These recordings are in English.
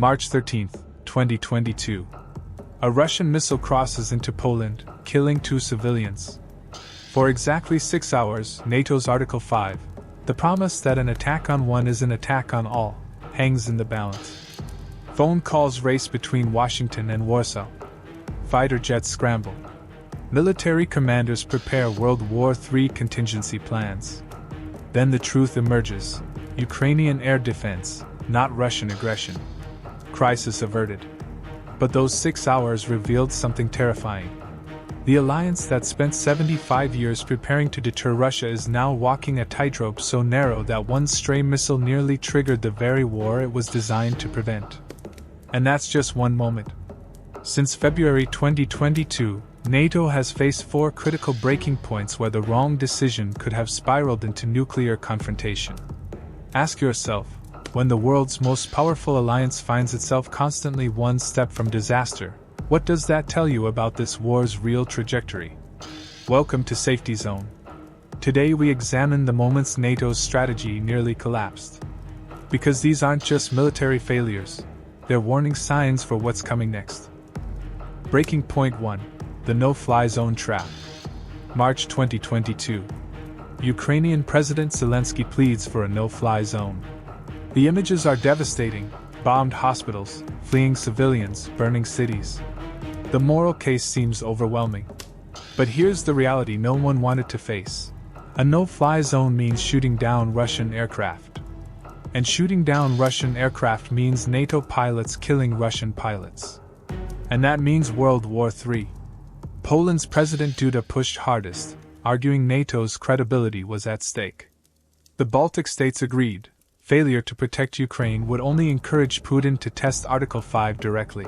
March 13, 2022. A Russian missile crosses into Poland, killing 2 civilians. For exactly 6 hours, NATO's Article 5, the promise that an attack on one is an attack on all, hangs in the balance. Phone calls race between Washington and Warsaw. Fighter jets scramble. Military commanders prepare World War III contingency plans. Then the truth emerges: Ukrainian air defense, not Russian aggression. Crisis averted. But those 6 hours revealed something terrifying. The alliance that spent 75 years preparing to deter Russia is now walking a tightrope so narrow that one stray missile nearly triggered the very war it was designed to prevent. And that's just one moment. Since February 2022, NATO has faced 4 critical breaking points where the wrong decision could have spiraled into nuclear confrontation. Ask yourself, when the world's most powerful alliance finds itself constantly one step from disaster, what does that tell you about this war's real trajectory? Welcome to Safety Zone. Today we examine the moments NATO's strategy nearly collapsed. Because these aren't just military failures, they're warning signs for what's coming next. Breaking Point 1. The no-fly zone trap. March 2022. Ukrainian President Zelensky pleads for a no-fly zone. The images are devastating: bombed hospitals, fleeing civilians, burning cities. The moral case seems overwhelming. But here's the reality no one wanted to face. A no-fly zone means shooting down Russian aircraft. And shooting down Russian aircraft means NATO pilots killing Russian pilots. And that means World War III. Poland's President Duda pushed hardest, arguing NATO's credibility was at stake. The Baltic states agreed. Failure to protect Ukraine would only encourage Putin to test Article 5 directly.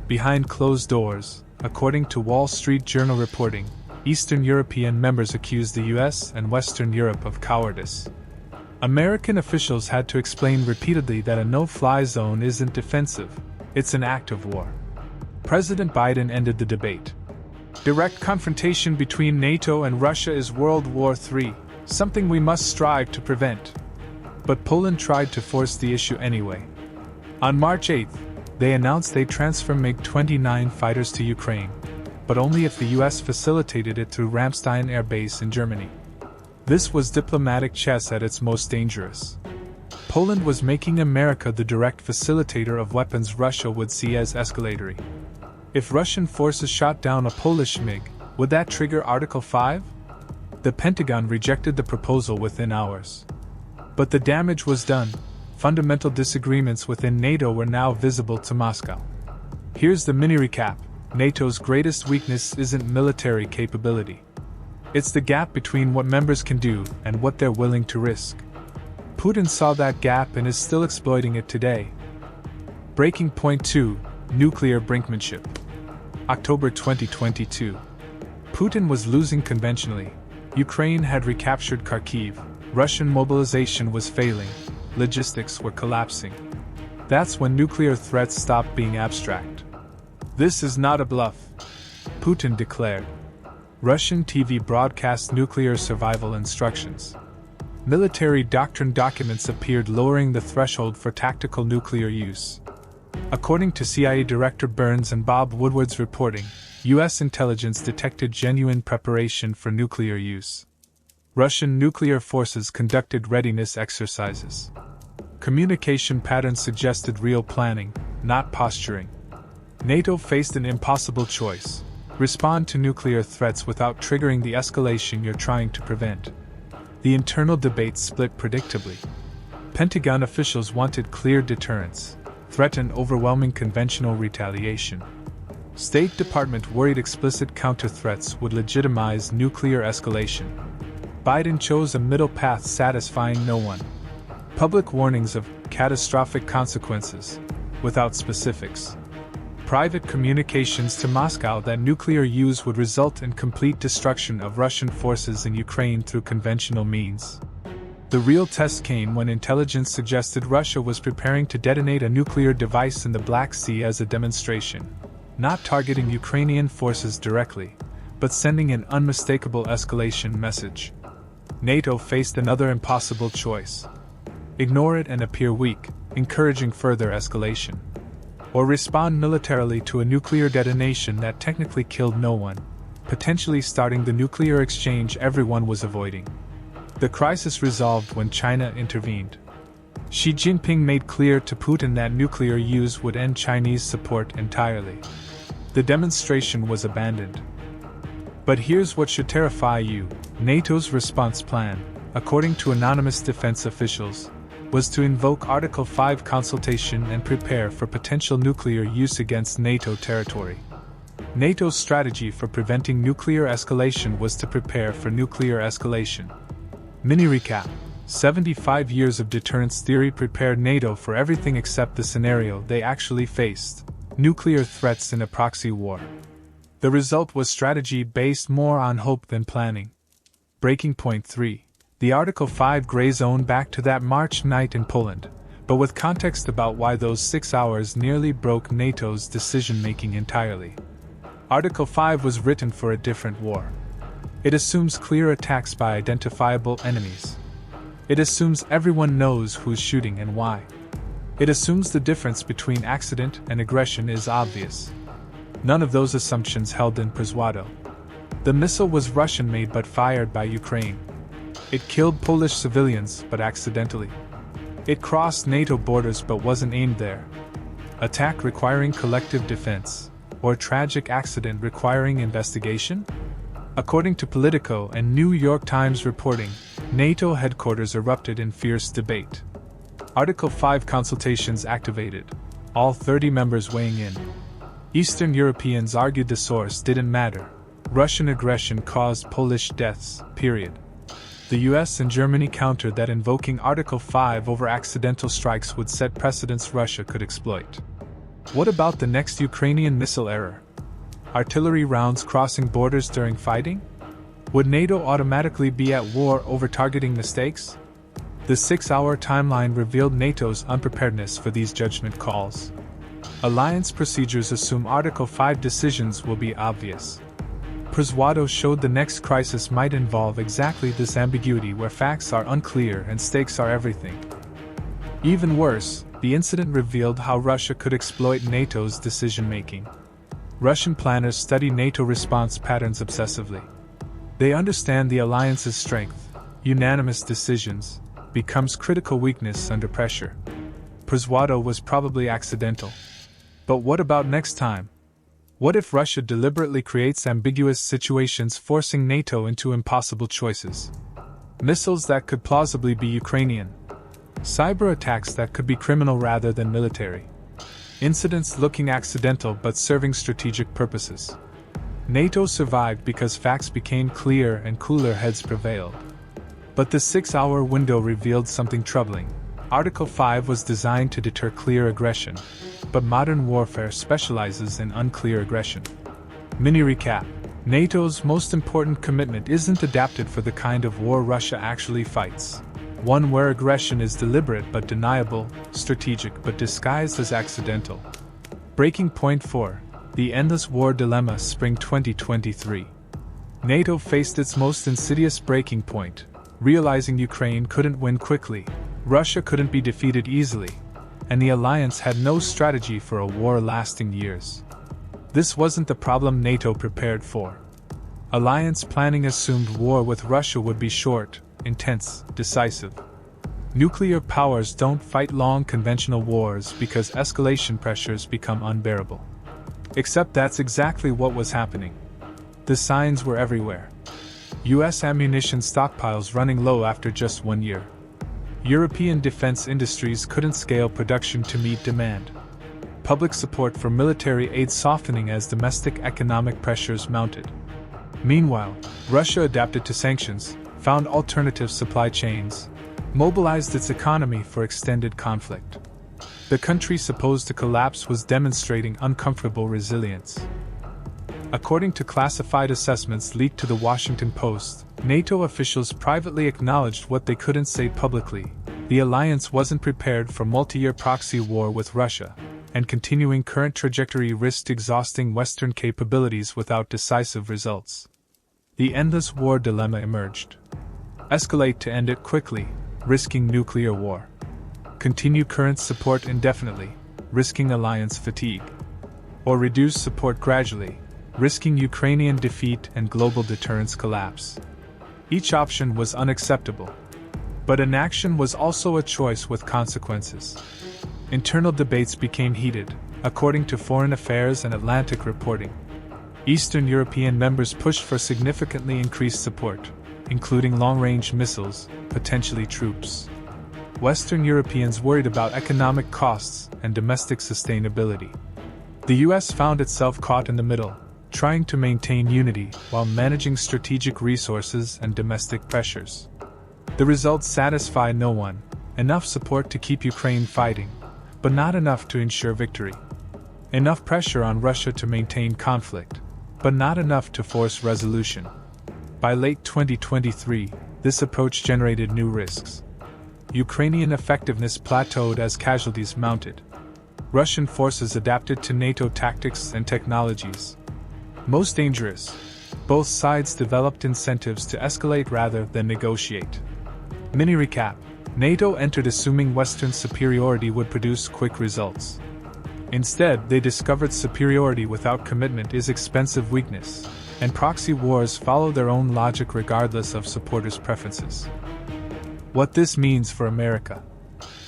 Behind closed doors, according to Wall Street Journal reporting, Eastern European members accused the US and Western Europe of cowardice. American officials had to explain repeatedly that a no-fly zone isn't defensive, it's an act of war. President Biden ended the debate. Direct confrontation between NATO and Russia is World War III, something we must strive to prevent. But Poland tried to force the issue anyway. On March 8, they announced they'd transfer MiG-29 fighters to Ukraine, but only if the US facilitated it through Ramstein Air Base in Germany. This was diplomatic chess at its most dangerous. Poland was making America the direct facilitator of weapons Russia would see as escalatory. If Russian forces shot down a Polish MiG, would that trigger Article 5? The Pentagon rejected the proposal within hours. But the damage was done. Fundamental disagreements within NATO were now visible to Moscow. Here's the mini recap. NATO's greatest weakness isn't military capability. It's the gap between what members can do and what they're willing to risk. Putin saw that gap and is still exploiting it today. Breaking Point 2. Nuclear brinkmanship. October 2022. Putin was losing conventionally. Ukraine had recaptured Kharkiv. Russian mobilization was failing. Logistics were collapsing. That's when nuclear threats stopped being abstract. This is not a bluff, Putin declared. Russian TV broadcast nuclear survival instructions. Military doctrine documents appeared lowering the threshold for tactical nuclear use. According to CIA Director Burns and Bob Woodward's reporting, U.S. intelligence detected genuine preparation for nuclear use. Russian nuclear forces conducted readiness exercises. Communication patterns suggested real planning, not posturing. NATO faced an impossible choice: respond to nuclear threats without triggering the escalation you're trying to prevent. The internal debate split predictably. Pentagon officials wanted clear deterrence, threatened overwhelming conventional retaliation. State Department worried explicit counter-threats would legitimize nuclear escalation. Biden chose a middle path satisfying no one. Public warnings of catastrophic consequences, without specifics. Private communications to Moscow that nuclear use would result in complete destruction of Russian forces in Ukraine through conventional means. The real test came when intelligence suggested Russia was preparing to detonate a nuclear device in the Black Sea as a demonstration, not targeting Ukrainian forces directly, but sending an unmistakable escalation message. NATO faced another impossible choice. Ignore it and appear weak, encouraging further escalation. Or respond militarily to a nuclear detonation that technically killed no one, potentially starting the nuclear exchange everyone was avoiding. The crisis resolved when China intervened. Xi Jinping made clear to Putin that nuclear use would end Chinese support entirely. The demonstration was abandoned. But here's what should terrify you: NATO's response plan, according to anonymous defense officials, was to invoke Article 5 consultation and prepare for potential nuclear use against NATO territory. NATO's strategy for preventing nuclear escalation was to prepare for nuclear escalation. Mini recap: 75 years of deterrence theory prepared NATO for everything except the scenario they actually faced: nuclear threats in a proxy war. The result was strategy based more on hope than planning. Breaking point 3. The Article 5 gray zone back to that March night in Poland, but with context about why those 6 hours nearly broke NATO's decision-making entirely. Article 5 was written for a different war. It assumes clear attacks by identifiable enemies. It assumes everyone knows who's shooting and why. It assumes the difference between accident and aggression is obvious. None of those assumptions held in Przewado. The missile was Russian-made but fired by Ukraine. It killed Polish civilians, but accidentally. It crossed NATO borders but wasn't aimed there. Attack requiring collective defense, or tragic accident requiring investigation? According to Politico and New York Times reporting, NATO headquarters erupted in fierce debate. Article 5 consultations activated, all 30 members weighing in. Eastern Europeans argued the source didn't matter. Russian aggression caused Polish deaths, period. The US and Germany countered that invoking Article 5 over accidental strikes would set precedents Russia could exploit. What about the next Ukrainian missile error? Artillery rounds crossing borders during fighting? Would NATO automatically be at war over targeting mistakes? The 6-hour timeline revealed NATO's unpreparedness for these judgment calls. Alliance procedures assume Article 5 decisions will be obvious. Przewado showed the next crisis might involve exactly this ambiguity where facts are unclear and stakes are everything. Even worse, the incident revealed how Russia could exploit NATO's decision-making. Russian planners study NATO response patterns obsessively. They understand the alliance's strength. Unanimous decisions becomes critical weakness under pressure. Przewado was probably accidental. But what about next time? What if Russia deliberately creates ambiguous situations forcing NATO into impossible choices? Missiles that could plausibly be Ukrainian. Cyber attacks that could be criminal rather than military. Incidents looking accidental but serving strategic purposes. NATO survived because facts became clear and cooler heads prevailed. But the 6-hour window revealed something troubling. Article 5 was designed to deter clear aggression, but modern warfare specializes in unclear aggression. Mini recap: NATO's most important commitment isn't adapted for the kind of war Russia actually fights. One where aggression is deliberate but deniable, strategic but disguised as accidental. Breaking point 4. The Endless War Dilemma, Spring 2023. NATO faced its most insidious breaking point, realizing Ukraine couldn't win quickly, Russia couldn't be defeated easily, and the alliance had no strategy for a war lasting years. This wasn't the problem NATO prepared for. Alliance planning assumed war with Russia would be short, intense, decisive. Nuclear powers don't fight long conventional wars because escalation pressures become unbearable. Except that's exactly what was happening. The signs were everywhere. US ammunition stockpiles running low after just 1 year. European defense industries couldn't scale production to meet demand. Public support for military aid softening as domestic economic pressures mounted. Meanwhile, Russia adapted to sanctions, found alternative supply chains, mobilized its economy for extended conflict. The country supposed to collapse was demonstrating uncomfortable resilience. According to classified assessments leaked to the Washington Post, NATO officials privately acknowledged what they couldn't say publicly: the alliance wasn't prepared for multi-year proxy war with Russia, and continuing current trajectory risked exhausting Western capabilities without decisive results. The endless war dilemma emerged. Escalate to end it quickly, risking nuclear war. continue current support indefinitely, risking alliance fatigue, or reduce support gradually, risking Ukrainian defeat and global deterrence collapse. Each option was unacceptable. But inaction was also a choice with consequences. Internal debates became heated, according to Foreign Affairs and Atlantic reporting. Eastern European members pushed for significantly increased support, including long-range missiles, potentially troops. Western Europeans worried about economic costs and domestic sustainability. The US found itself caught in the middle, trying to maintain unity while managing strategic resources and domestic pressures. The results satisfy no one: enough support to keep Ukraine fighting, but not enough to ensure victory. Enough pressure on Russia to maintain conflict, but not enough to force resolution. By late 2023, this approach generated new risks. Ukrainian effectiveness plateaued as casualties mounted. Russian forces adapted to NATO tactics and technologies. Most dangerous, both sides developed incentives to escalate rather than negotiate. Mini recap: NATO entered assuming Western superiority would produce quick results. Instead, they discovered superiority without commitment is expensive weakness, and proxy wars follow their own logic regardless of supporters' preferences. What this means for America.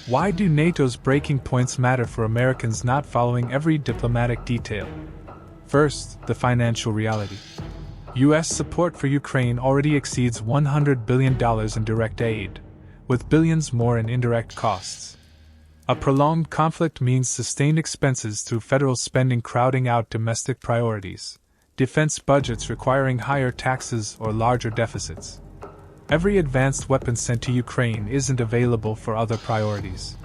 Why do NATO's breaking points matter for Americans not following every diplomatic detail? First, the financial reality. U.S. support for Ukraine already exceeds $100 billion in direct aid, with billions more in indirect costs. A prolonged conflict means sustained expenses through federal spending crowding out domestic priorities, defense budgets requiring higher taxes or larger deficits. Every advanced weapon sent to Ukraine isn't available for other priorities.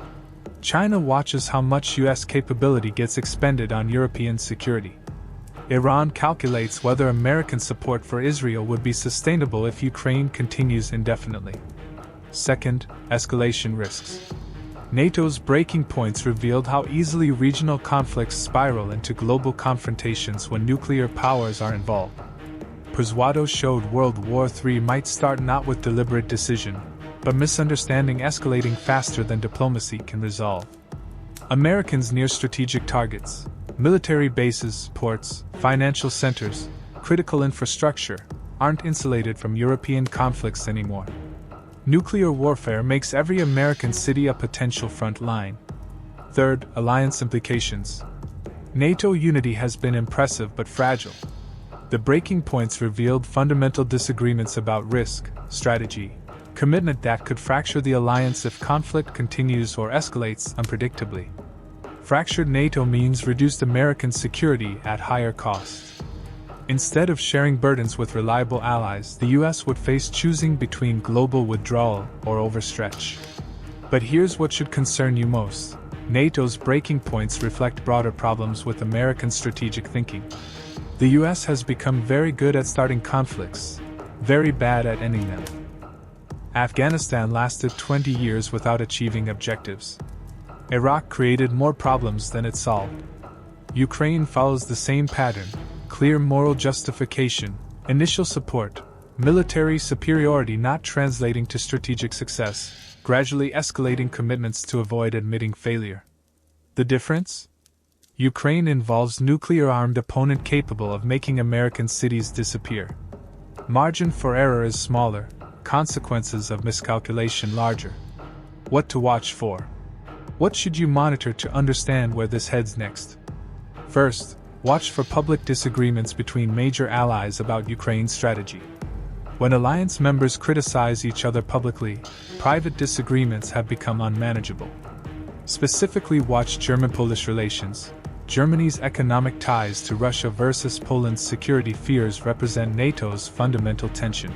China watches how much U.S. capability gets expended on European security. Iran calculates whether American support for Israel would be sustainable if Ukraine continues indefinitely. Second, escalation risks. NATO's breaking points revealed how easily regional conflicts spiral into global confrontations when nuclear powers are involved. Persuado showed World War III might start not with deliberate decision, but misunderstanding escalating faster than diplomacy can resolve. Americans near strategic targets, military bases, ports, financial centers, critical infrastructure, aren't insulated from European conflicts anymore. Nuclear warfare makes every American city a potential front line. Third, alliance implications. NATO unity has been impressive but fragile. The breaking points revealed fundamental disagreements about risk, strategy, commitment that could fracture the alliance if conflict continues or escalates unpredictably. Fractured NATO means reduced American security at higher costs. Instead of sharing burdens with reliable allies, the US would face choosing between global withdrawal or overstretch. But here's what should concern you most. NATO's breaking points reflect broader problems with American strategic thinking. The US has become very good at starting conflicts, very bad at ending them. Afghanistan lasted 20 years without achieving objectives. Iraq created more problems than it solved. Ukraine follows the same pattern: clear moral justification, initial support, military superiority not translating to strategic success, gradually escalating commitments to avoid admitting failure. The difference? Ukraine involves nuclear-armed opponent capable of making American cities disappear. Margin for error is smaller, consequences of miscalculation larger. What to watch for? What should you monitor to understand where this heads next? First, watch for public disagreements between major allies about Ukraine's strategy. When alliance members criticize each other publicly, private disagreements have become unmanageable. Specifically, watch German-Polish relations. Germany's economic ties to Russia versus Poland's security fears represent NATO's fundamental tension.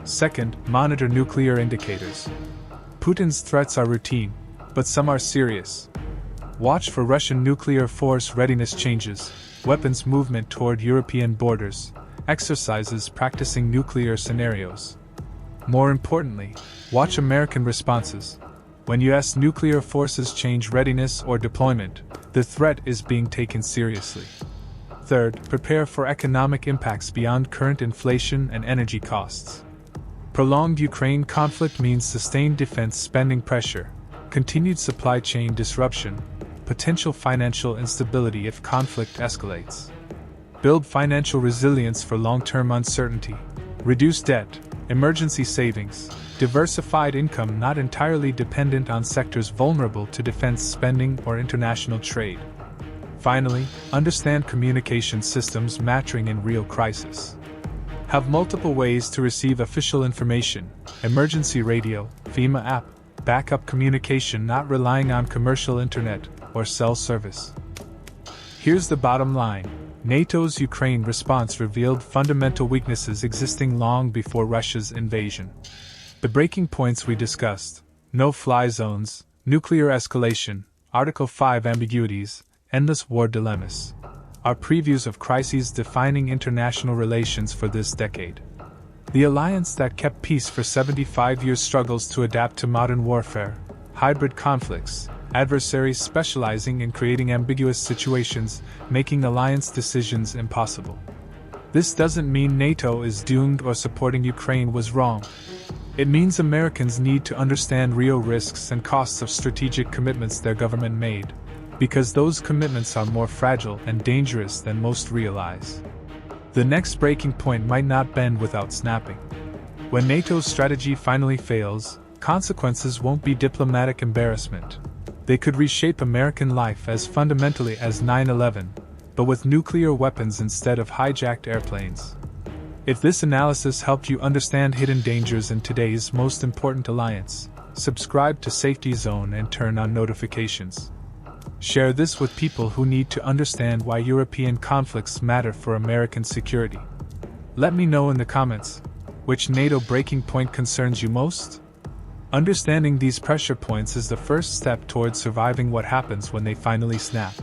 Second, monitor nuclear indicators. Putin's threats are routine, but some are serious. Watch for Russian nuclear force readiness changes, weapons movement toward European borders, exercises practicing nuclear scenarios. More importantly, watch American responses. When U.S. nuclear forces change readiness or deployment, the threat is being taken seriously. Third, prepare for economic impacts beyond current inflation and energy costs. Prolonged Ukraine conflict means sustained defense spending pressure, continued supply chain disruption, potential financial instability if conflict escalates. Build financial resilience for long-term uncertainty. Reduce debt, emergency savings, diversified income not entirely dependent on sectors vulnerable to defense spending or international trade. Finally, understand communication systems mattering in real crisis. Have multiple ways to receive official information: emergency radio, FEMA app, backup communication not relying on commercial internet or cell service. Here's the bottom line. NATO's Ukraine response revealed fundamental weaknesses existing long before Russia's invasion. The breaking points we discussed: no-fly zones, nuclear escalation, Article 5 ambiguities, endless war dilemmas, are previews of crises defining international relations for this decade. The alliance that kept peace for 75 years struggles to adapt to modern warfare, hybrid conflicts, adversaries specializing in creating ambiguous situations, making alliance decisions impossible. This doesn't mean NATO is doomed or supporting Ukraine was wrong. It means Americans need to understand real risks and costs of strategic commitments their government made, because those commitments are more fragile and dangerous than most realize. The next breaking point might not bend without snapping. When NATO's strategy finally fails, consequences won't be diplomatic embarrassment. They could reshape American life as fundamentally as 9/11, but with nuclear weapons instead of hijacked airplanes. If this analysis helped you understand hidden dangers in today's most important alliance, subscribe to Safety Zone and turn on notifications. Share this with people who need to understand why European conflicts matter for American security. Let me know in the comments, which NATO breaking point concerns you most? Understanding these pressure points is the first step towards surviving what happens when they finally snap.